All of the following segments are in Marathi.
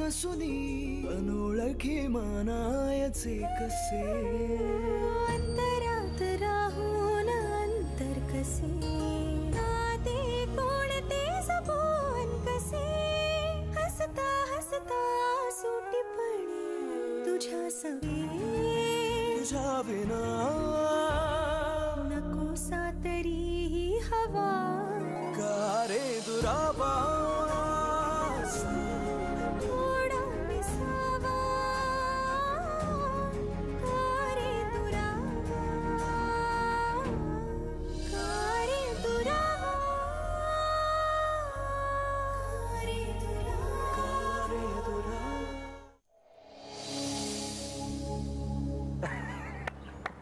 नसुनी अनोळखी मानायचे कसे अंतरात राहून अंतर कसे नाते कोणते जपून कसे हसता हसता सुटीपणे तुझ्या सवे तुझ्या विना नकोसा तरीही हवा का रे दुरावा थोडा विसावा का रे दुरावा का रे दुरावा का रे दुरावा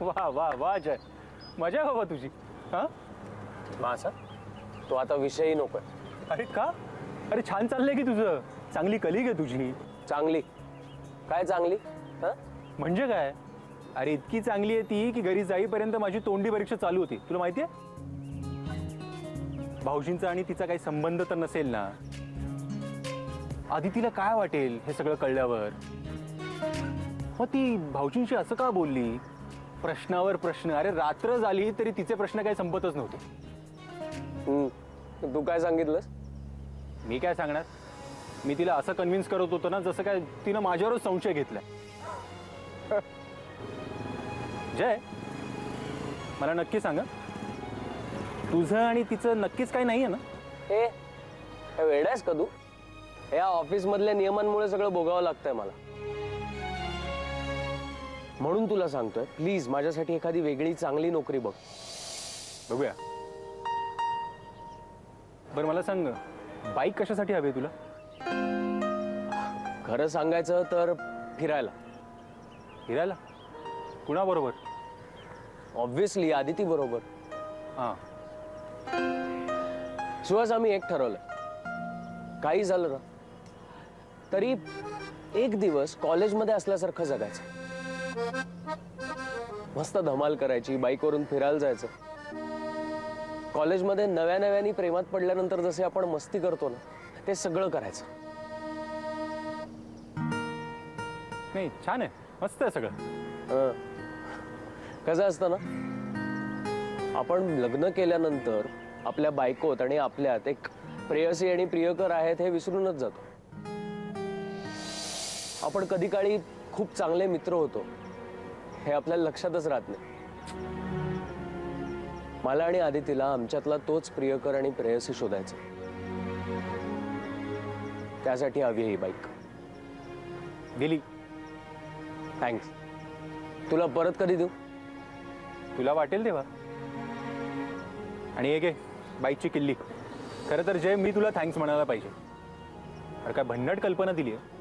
वाह वाह वाह जय, मजा बाबा तुझी. हा मासा तो आता विषयही नकोय. अरे का? अरे छान चाललंय की तुझं. चांगली कलिग आहे तुझी. चांगली काय चांगली? म्हणजे काय? अरे इतकी चांगली आहे ती की घरी जाईपर्यंत माझी तोंडी परीक्षा चालू होती. तुला माहितीये? भाऊजींचा आणि तिचा काही संबंध तर नसेल ना. आधी तिला काय वाटेल हे सगळं कळल्यावर? मग ती भाऊजींशी असं का बोलली? प्रश्नावर प्रश्न. अरे रात्र झाली तरी तिचे प्रश्न काही संपतच नव्हते. तू काय सांगितलंस? मी काय सांगणार? मी तिला असं कन्व्हिन्स करत होतो ना जसं काय तिनं माझ्यावरच संशय घेतलाय. जय, मला नक्की सांग, तुझं आणि तिचं नक्कीच काही नाहीये ना? हे वेडायस का तू? या ऑफिस मधल्या नियमांमुळे सगळं भोगावं लागतंय मला. म्हणून तुला सांगतोय, प्लीज माझ्यासाठी एखादी वेगळी चांगली नोकरी बघ. बघूया. बरं मला सांग, बाईक कशासाठी हवी तुला? खरं सांगायचं तर फिरायला. फिरायला? कुणाबरोबर? ऑब्व्हियसली आदिती बरोबर. हां. सुहास, आम्ही एक ठरवलंय, काही झालं ना तरी एक दिवस कॉलेजमध्ये असल्यासारखं जगायचं. मस्त धमाल करायची, बाईकवरून फिरायला जायचं. कॉलेजमध्ये नव्या नव्यानी प्रेमात पडल्यानंतर जसे आपण मस्ती करतो ना, ते सगळं करायचं. नाही, छान आहे, मस्त आहे सगळं. कसं असतं ना, आपण लग्न केल्यानंतर आपल्या बायकोत आणि आपल्यात एक प्रेयसी आणि प्रियकर आहेत हे विसरूनच जातो. आपण कधी काळी खूप चांगले मित्र होतो हे आपल्याला लक्षातच राहत नाही. मला आणि आदितीला आमच्यातला तोच प्रियकर आणि प्रेयसी शोधायचा. त्यासाठी हवी आहे ही बाईक. दिली. थँक्स. तुला परत कधी देऊ? तुला वाटेल तेव्हा. आणि एक आहे बाईकची किल्ली. खरं तर जय, मी तुला थँक्स म्हणायला पाहिजे. अरे काय भन्नाट कल्पना दिली आहे.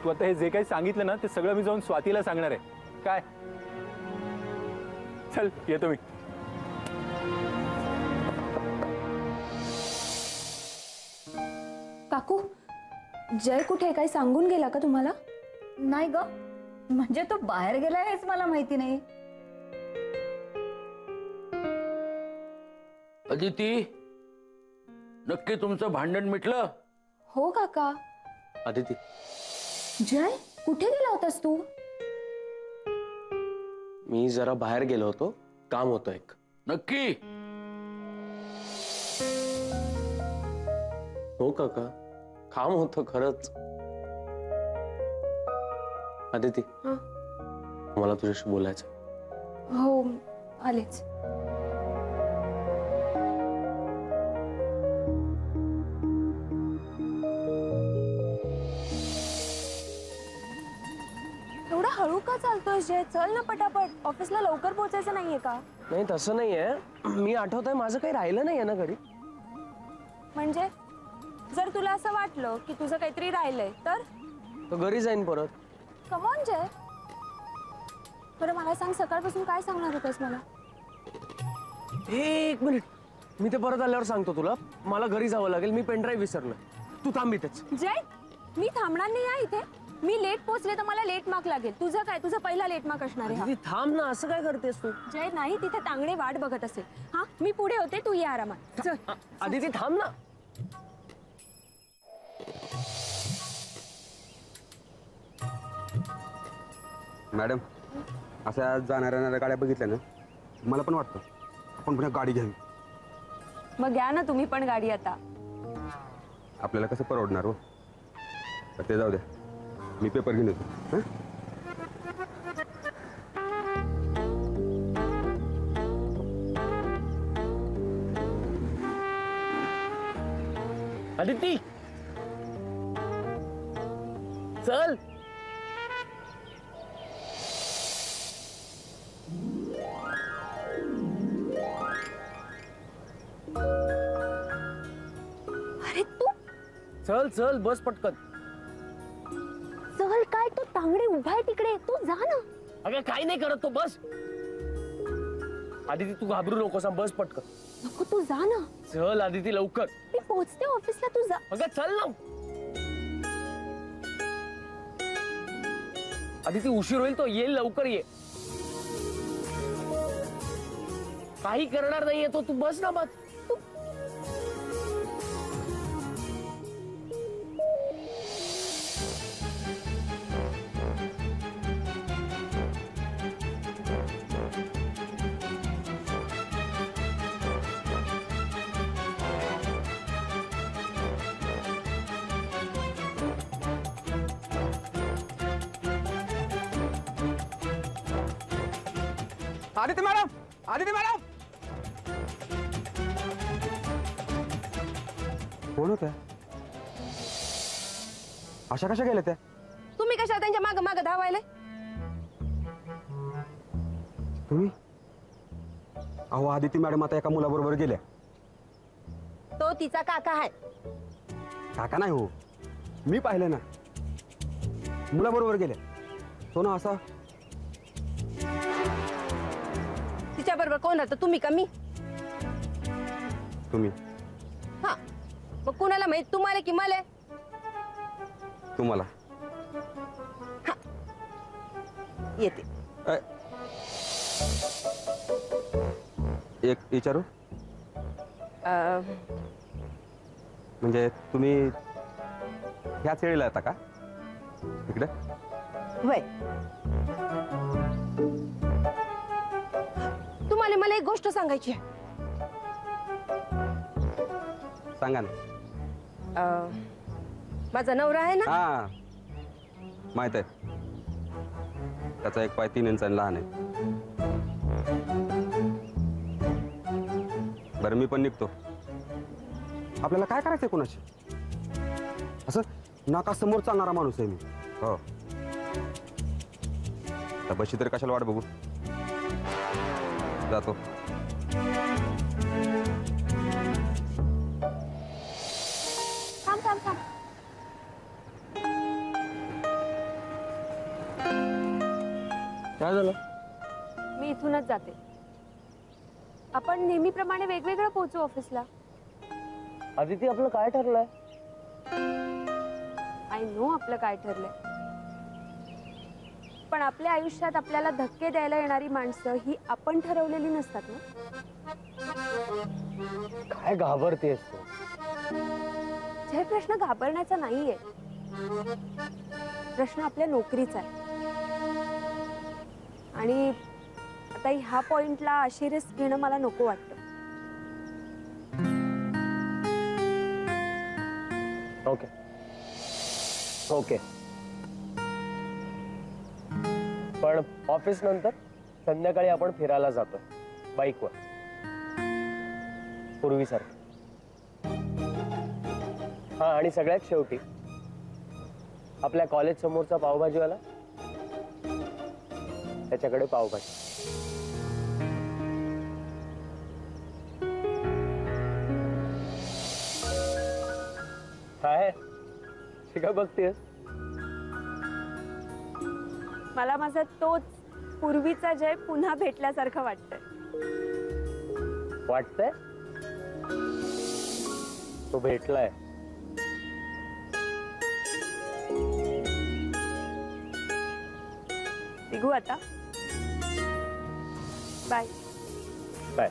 तू आता हे जे काही सांगितलं ना ते सगळं मी जाऊन स्वातीला सांगणार आहे. काय? चल येतो मी. काकू, जय कुठे? काही सांगून गेला का तुम्हाला? नाही ग, म्हणजे तो बाहेर गेलाय हेच मला माहिती नाही. अदिती, नक्की तुमचं भांडण मिटलं? हो काका. आदिती, जय कुठे गेला होतास तू? मी जरा बाहेर गेलो होतो, काम होतं एक. नक्की? हो काका, काम होतं खरंच. आदिती, मला तुझ्याशी बोलायचं. हो, आलेच. एवढा हळू का चालतोय जय? चल ना पटापट, ऑफिसला लवकर पोहोचायचं नाहीये का? नाही, तसं नाहीये. मी आठवतंय माझं काही राहिलं नाहीये ना घरी. म्हणजे जर तुला असं वाटलं की तुझं काहीतरी राहिलंय तर घरी जाईन परत. कम ऑन जय. बरं मला सांग, सकाळपासून काय सांगणार होतेस मला? एक मिनिट, मी ते परत आल्यावर सांगतो तुला. मला घरी जावं लागेल, मी पेनड्राईव्ह विसरलोय. तू थांब इथेच. जय, मी थांबणार नाही आहे इथे. मी लेट पोहोचले तर मला लेट मार्क लागेल. तुझं काय? तुझा पहिला लेट मार्क असणार आहे. थांब ना, असं काय करतेस तू? जय नाही, तिथे तांगडे वाट बघत असेल. हा, मी पुढे होते, तू ये आरामात. चल. आदिती थांब ना. मॅडम अशा जाणाऱ्या गाड्या बघितल्या ना मला पण वाटतं आपण पुन्हा गाडी घ्यावी. मग घ्या ना तुम्ही पण गाडी आता. आपल्याला कसं परवडणार हो. तर ते जाऊ द्या मी पेपर घेऊन येतो. हं? आदिती चल. अरे तू चल चल बस पटकन. चल काय तो तांगडे उभा आहे तिकडे, तू जा ना. अगं काही नाही करत तो, बस. आदिती तू घाबरू नकोस, बस पटकन. नको तू जा ना. चल आदिती लवकर. मी पोहोचते ऑफिसला, तू जा. अगं चल ना. आदिती उशीर होईल, तो येईल, लवकर ये. काही करणार नाहीये तो, तू बस ना बस. Aditi madam, Aditi madam. कोण होत्या अशा कशा गेल्या त्या? तुम्ही कशा त्यांच्या माग माग धावायला? तुम्ही? अहो आदिती मॅडम आता एका मुलाबरोबर गेल्या. तो तिचा काका आहे. काका नाही हो, मी पाहिलं ना. मुलाबरोबर गेल्या. तो ना असा. तिच्या बरोबर कोण होतं, तुम्ही का मी? तुम्ही. हा मग कुणाला माहित, तुम्हाला की मला? तुम्हाला. येते. एक विचारू? म्हणजे तुम्ही ह्याच वेळेला येता का इकडे? वय तुम्हाला मला एक गोष्ट सांगायची आहे. सांगा ना. माझा नवरा आहे ना. हा माहित आहे. त्याचा एक पाय 3 इंचांनी लहान आहे. बरं मी पण निघतो. आपल्याला काय करायचंय कोणाशी? असं नाकासमोर चालणारा माणूस आहे मी. हो तर बशी तरी कशाला वाट बघू. जातो. थांब थांब थांब. काय झालं? मी इथूनच जाते. आपण नेहमीप्रमाणे वेगवेगळं पोहोचू ऑफिसला. आदिती आपलं काय ठरलंय? आय नो आपलं काय ठरलंय, पण आपल्या आयुष्यात आपल्याला धक्के द्यायला येणारी माणसं ही आपण ठरवलेली नसतात ना. काय घाबरतेस तू? हे प्रश्न घाबरण्याचा नाहीये. प्रश्न आपल्या नोकरीचा आहे. आणि आता ह्या पॉइंटला अशी रिस्क घेणं मला नको वाटतं. Okay okay. पण ऑफिस नंतर संध्याकाळी आपण फिरायला जातोय बाईकवर, पूर्वीसारखं. हा आणि सगळ्यात शेवटी आपल्या कॉलेज समोरचा पावभाजीवाला, त्याच्याकडे पावभाजी. काय शिका बघतेस? मला माझा तोच पूर्वीचा जय पुन्हा भेटल्यासारखं वाटतंय. वाटतंय? तो भेटलाय. निघू आता. Bye bye.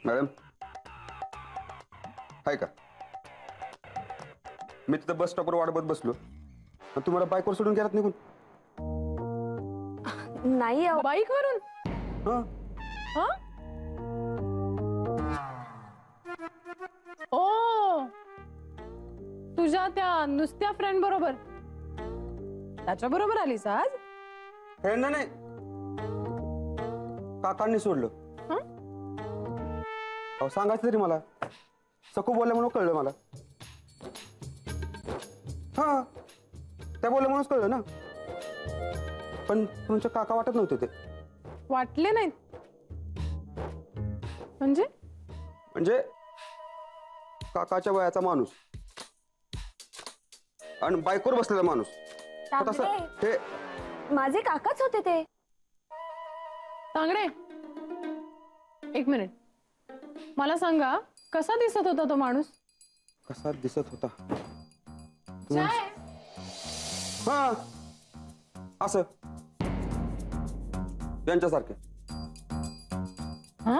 मॅडम हाय का? मी तिथं बस स्टॉपवर वाट बघत बसलो आणि तुम्हाला बाईकवर सोडून गेलात निघून. नाही अहो. बाईक वरून हा ओ तुझ्या त्या नुसत्या फ्रेंड बरोबर त्याच्या बरोबर आलीस आज? फ्रेंड नाही, काकांनी सोडलं. अहो सांगायचं तरी मला. सकू बोलल्या म्हणून कळलं मला. हा त्या बोलल्या म्हणूनच कळलं ना. पण तुमचे काका वाटत नव्हते ते. वाटले नाहीत म्हणजे? म्हणजे काकाच्या वयाचा माणूस आणि बाईकवर बसलेला माणूस. तर तसं तांगडे, हे माझे काकाच होते ते. तांगडे एक मिनिट, मला सांगा कसा दिसत होता तो माणूस? कसा दिसत होता? चाय हा असं यांच्यासारखे. हा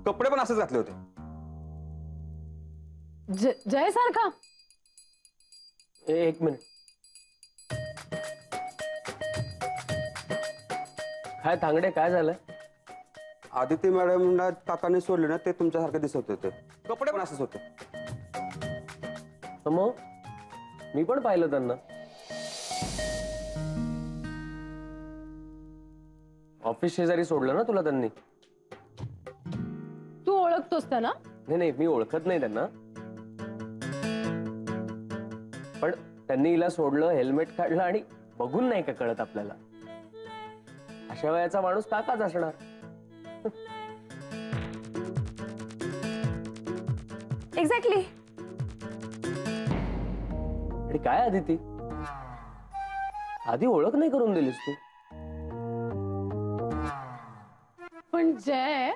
कपडे पण असेच घातले होते. जय सारखा? एक मिनिट. काय तांगडे काय झालं? आदिती मॅडमला काकांनी सोडले ना, ते तुमच्यासारखे दिसत होते. कपडे पण असेच होते. मग मी पण पाहिलं त्यांना. ऑफिस शेजारी सोडलं ना तुला त्यांनी? तू ओळखतोस त्याला? नाही नाही, मी ओळखत नाही त्यांना. पण त्यांनी हिला सोडलं, हेल्मेट काढलं आणि बघून नाही का कळत आपल्याला? अशा वयाचा माणूस काकाच असणार. एक्झॅक्टली. आणि काय आदिती, आधी ओळख नाही करून दिलीस तू? पण जय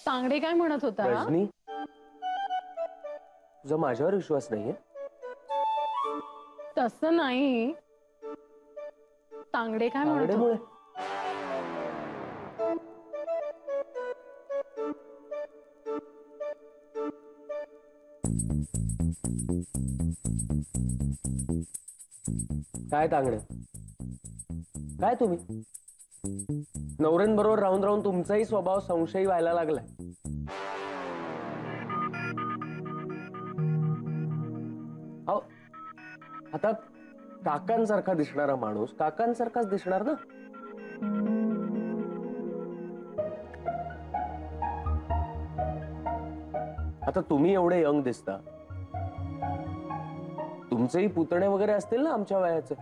तांगडे काय म्हणत होता? रजनी, तुझा माझ्यावर विश्वास नाहीये? तसं नाही, तांगडे काय म्हणत तांगडेमुळे होते? काय तांगडे, काय तुम्ही नवऱ्यांबरोबर राहून राहून तुमचाही स्वभाव संशयी व्हायला लागलाय. अहो आता काकांसारखा दिसणारा माणूस काकांसारखाच दिसणार ना. आता तुम्ही एवढे यंग दिसता, तुमचेही पुतणे वगैरे असतील ना आमच्या वयाचे?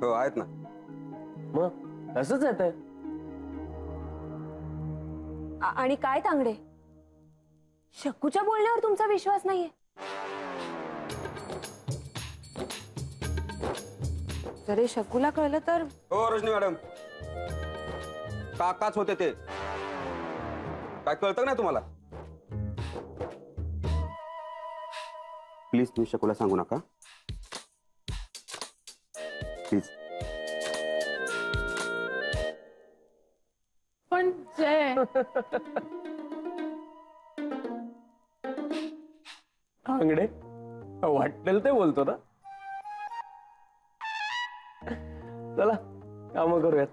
हो आहेत ना. मग तसंच येतंय. आणि काय तांगडे, शकूच्या बोलण्यावर तुमचा विश्वास नाहीये? जर हे शकूला कळलं तर? हो रजनी मॅडम, काकाच होते ते. काय कळतं नाही तुम्हाला? प्लीज तुम्ही शकूला सांगू नका प्लीज. पण जय तांगडे वाटेल ते बोलतो ना. चला काम करूयात.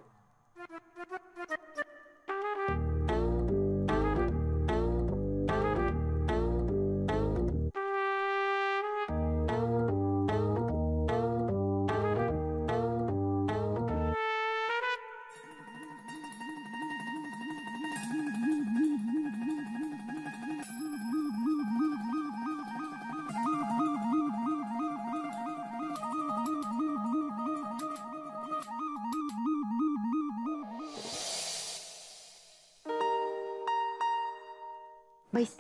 बैस.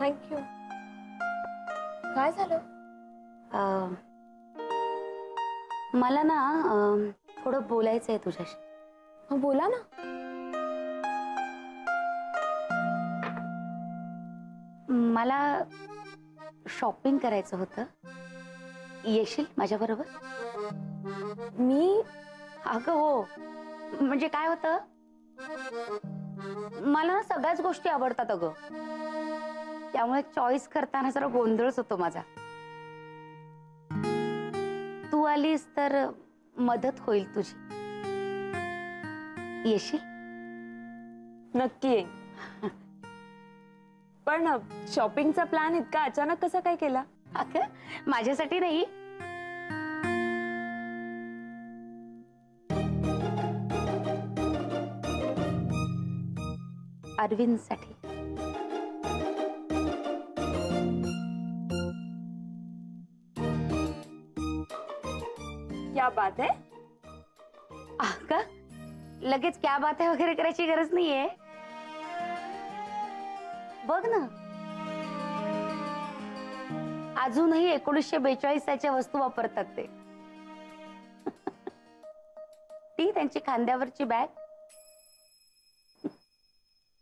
थँक्यू. काय झालं? मला ना थोडं बोलायचं आहे तुझ्याशी. हो बोला ना. मला शॉपिंग करायचं होतं, येशील माझ्या बरोबर? मी अगं हो, म्हणजे काय होतं, मला ना सगळ्याच गोष्टी आवडतात अगं, त्यामुळे चॉईस करताना जरा गोंधळच होतो माझा. तू आलीस तर मदत होईल तुझी. येशील? नक्की येईन. पण शॉपिंगचा प्लॅन इतका अचानक कसा काय केला? अगं माझ्यासाठी नाही, अरविंदसाठी. क्या बात आहे. अगं लगेच क्या बात आहे वगैरे करायची गरज नाहीये. बघ ना, अजूनही 1942च्या वस्तू वापरतात ते. ती त्यांची खांद्यावरची बॅग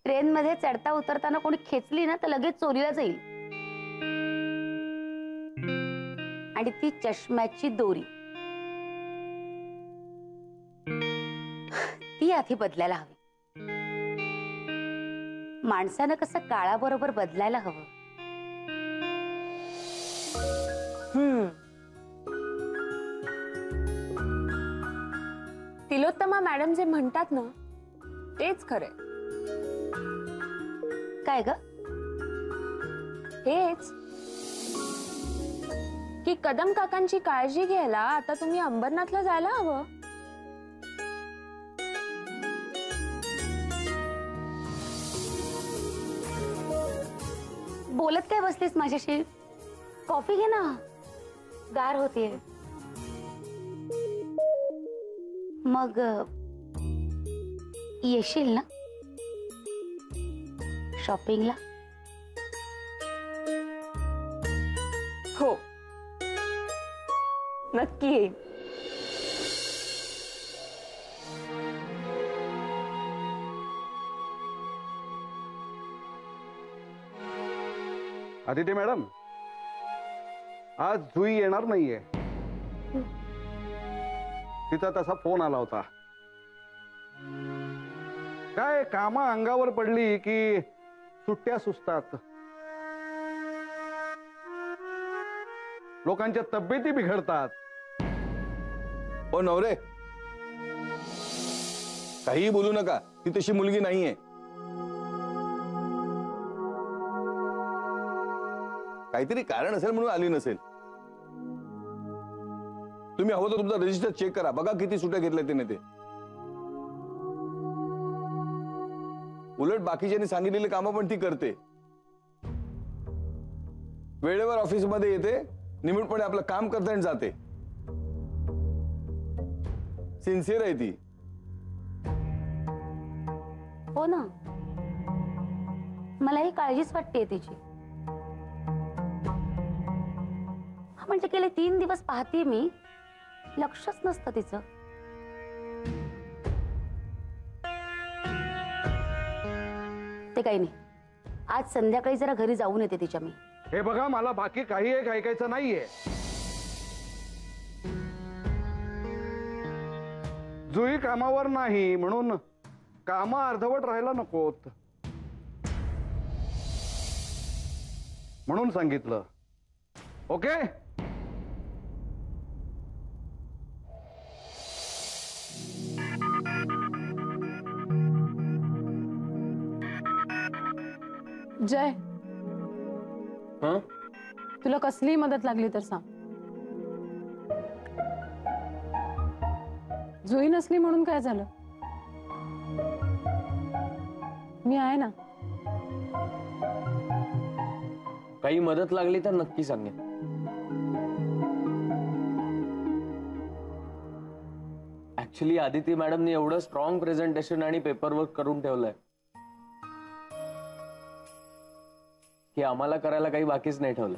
ट्रेन मध्ये चढता उतरताना कोणी खेचली ना तर लगेच चोरीला जाईल. आणि ती चष्म्याची दोरी ती आधी बदलायला हवी. माणसानं कसं काळाबरोबर बदलायला हवं. तिलोत्तमा मॅडम जे म्हणतात ना तेच खरे. काय ग? हेच की कदम काकांची काळजी घ्यायला आता तुम्ही अंबरनाथला जायला हवं. बोलत काय बसलीस माझ्याशी? कॉफी घे ना, गार होतीये. मग येशील ना शॉपिंगला? हो नक्की येईन. आदिती मॅडम, आज जुई येणार नाहीये. तिचा तसा फोन आला होता. काय कामा अंगावर पडली की सुट्ट्या सुचतात, लोकांच्या तब्येती बिघडतात. ओ नवरे, काही बोलू नका, ती तशी मुलगी नाहीये. काहीतरी कारण असेल म्हणून आली नसेल. तुम्ही हवं तर तुमचा रजिस्टर चेक करा, बघा किती सुट्ट्या घेतल्या तिने. ते उलट बाकीच्यांनी सांगितलेली कामं पण ती करते. वेळेवर ऑफिसमध्ये येते, निमूटपणे आपलं काम करते आणि जाते. सिन्सिअर आहे ती. हो ना, मलाही काळजीच वाटते तिची. म्हणजे गेले 3 दिवस पाहते मी, लक्षच नसतं तिचं. ते काही नाही, आज संध्याकाळी जरा घरी जाऊन येते तिच्या मी. हे बघा, मला बाकी काही एक ऐकायचं नाहीये. जुई कामावर नाही म्हणून कामं अर्धवट राहायला नकोत म्हणून सांगितलं. ओके? जय, हं? तुला कसली मदत लागली तर सांग. जुई नसली म्हणून काय झालं? मी आहे ना. काही मदत लागली तर नक्की सांगेन. ऍक्च्युली आदिती मॅडमने एवढं स्ट्रॉंग प्रेझेंटेशन आणि पेपरवर्क करून ठेवलंय की आम्हाला करायला काही बाकीच नाही ठेवलं.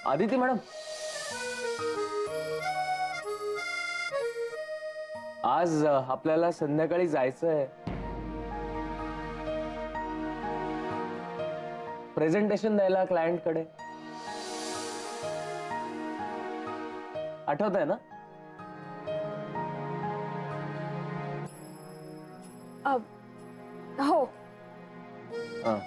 आदिती मॅडम, आज आपल्याला संध्याकाळी जायचंय प्रेझेंटेशन द्यायला क्लायंटकडे. आठवत आहे ना? हो. हा.